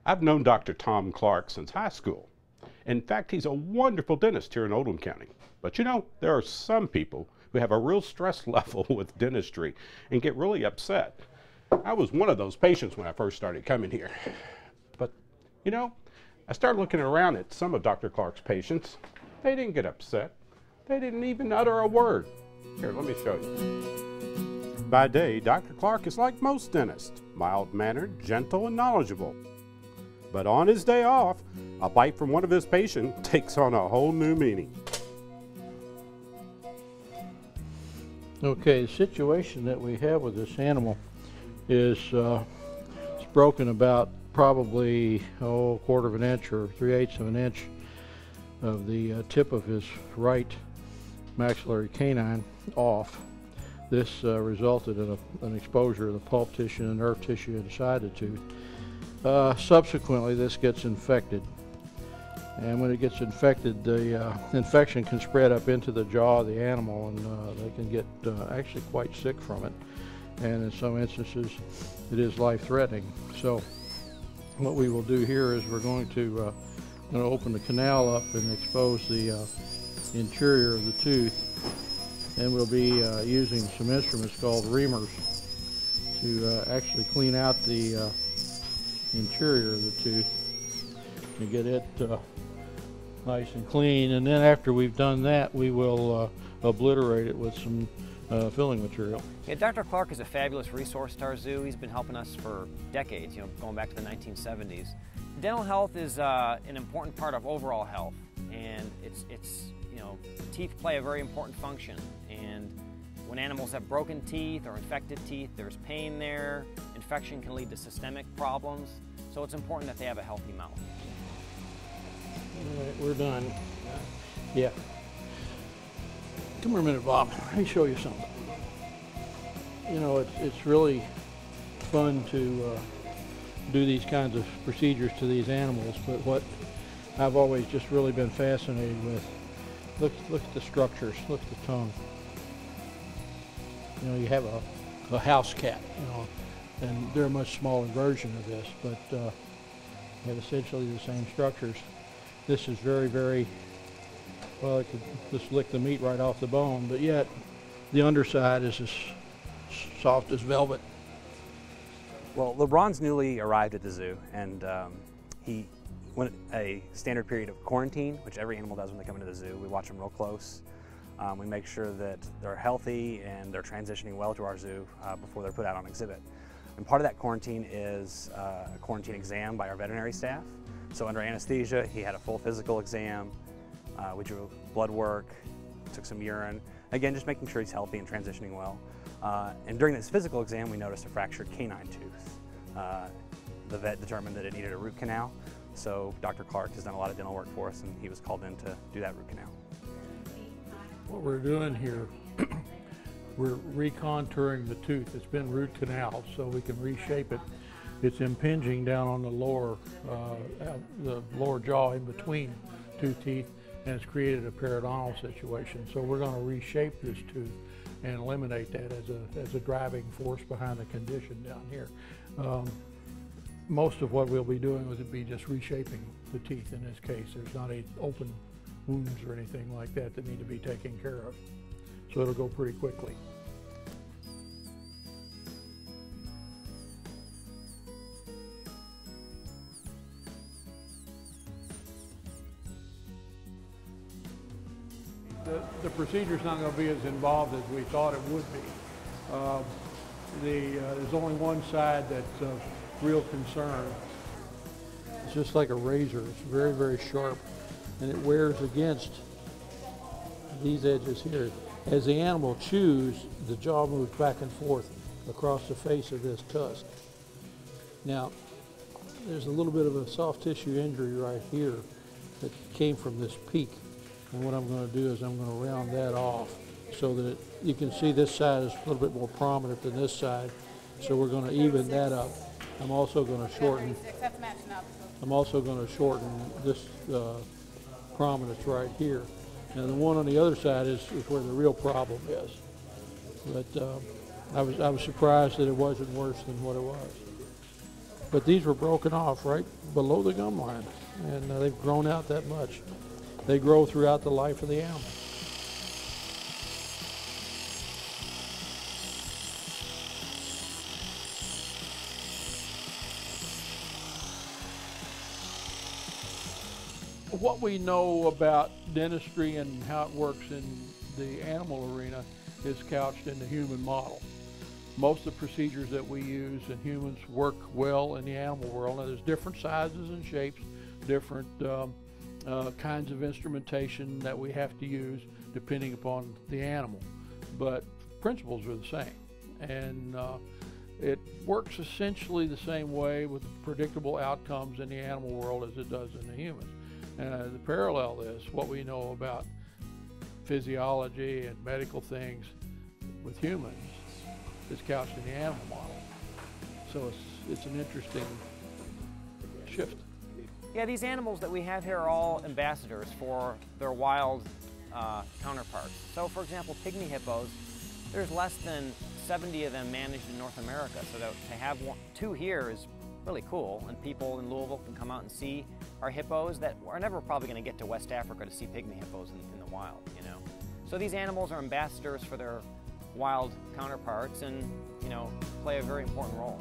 I've known Dr. Tom Clark since high school. In fact, he's a wonderful dentist here in Oldham County. But you know, there are some people who have a real stress level with dentistry and get really upset. I was one of those patients when I first started coming here. But, you know, I started looking around at some of Dr. Clark's patients. They didn't get upset. They didn't even utter a word. Here, let me show you. By day, Dr. Clark is like most dentists, mild-mannered, gentle, and knowledgeable. But on his day off, a bite from one of his patients takes on a whole new meaning. Okay, the situation that we have with this animal is it's broken about probably a quarter of an inch or 3/8 of an inch of the tip of his right maxillary canine off. This resulted in an exposure of the pulp tissue and nerve tissue inside the tooth. Subsequently, this gets infected. And when it gets infected, the infection can spread up into the jaw of the animal, and they can get actually quite sick from it. And in some instances, it is life-threatening. So what we will do here is we're going to open the canal up and expose the interior of the tooth. And we'll be using some instruments called reamers to actually clean out the interior of the tooth and get it nice and clean. And then after we've done that, we will obliterate it with some filling material. Yeah, Dr. Clark is a fabulous resource to our zoo. He's been helping us for decades, going back to the 1970s. Dental health is an important part of overall health, and it's teeth play a very important function. And when animals have broken teeth or infected teeth, there's pain there. Infection can lead to systemic problems, so it's important that they have a healthy mouth. All right, we're done. Yeah. Come here a minute, Bob. Let me show you something. You know, it's really fun to do these kinds of procedures to these animals, but what I've always just really been fascinated with, look at the structures, look at the tongue. You know, you have a house cat, and they're a much smaller version of this, but you have essentially the same structures. This is very, very, well, it could just lick the meat right off the bone, but yet the underside is as soft as velvet. Well, LeBron's newly arrived at the zoo, and he went a standard period of quarantine, which every animal does when they come into the zoo. We watch them real close. We make sure that they're healthy and they're transitioning well to our zoo before they're put out on exhibit. And part of that quarantine is a quarantine exam by our veterinary staff. So under anesthesia, he had a full physical exam. We drew blood work, took some urine. Again, just making sure he's healthy and transitioning well. And during this physical exam, we noticed a fractured canine tooth. The vet determined that it needed a root canal. So Dr. Clark has done a lot of dental work for us, and he was called in to do that root canal. What we're doing here, we're recontouring the tooth. It's been root canal, so we can reshape it. It's impinging down on the lower jaw in between two teeth, and it's created a periodontal situation. So we're going to reshape this tooth and eliminate that as a driving force behind the condition down here. Most of what we'll be doing would be just reshaping the teeth in this case. There's not any open wounds or anything like that that need to be taken care of. So it'll go pretty quickly. The procedure's not going to be as involved as we thought it would be. There's only one side that's of real concern. It's just like a razor. It's very, very sharp, and it wears against these edges here. As the animal chews, the jaw moves back and forth across the face of this tusk. Now, there's a little bit of a soft tissue injury right here that came from this peak. And what I'm going to do is I'm going to round that off so that you can see this side is a little bit more prominent than this side. So we're going to even that up. I'm also going to shorten. This prominence right here. And the one on the other side is where the real problem is. But I was surprised that it wasn't worse than what it was. But these were broken off right below the gum line, and they've grown out that much. They grow throughout the life of the animal. What we know about dentistry and how it works in the animal arena is couched in the human model. Most of the procedures that we use in humans work well in the animal world. Now, there's different sizes and shapes, different kinds of instrumentation that we have to use depending upon the animal, but principles are the same. And it works essentially the same way with predictable outcomes in the animal world as it does in the humans. The parallel is what we know about physiology and medical things with humans is couched in the animal model. So it's an interesting shift. Yeah, these animals that we have here are all ambassadors for their wild counterparts. So for example, pygmy hippos, there's less than 70 of them managed in North America. So to have two here is really cool, and people in Louisville can come out and see our hippos that are never probably going to get to West Africa to see pygmy hippos in the wild, you know. So these animals are ambassadors for their wild counterparts and, you know, play a very important role.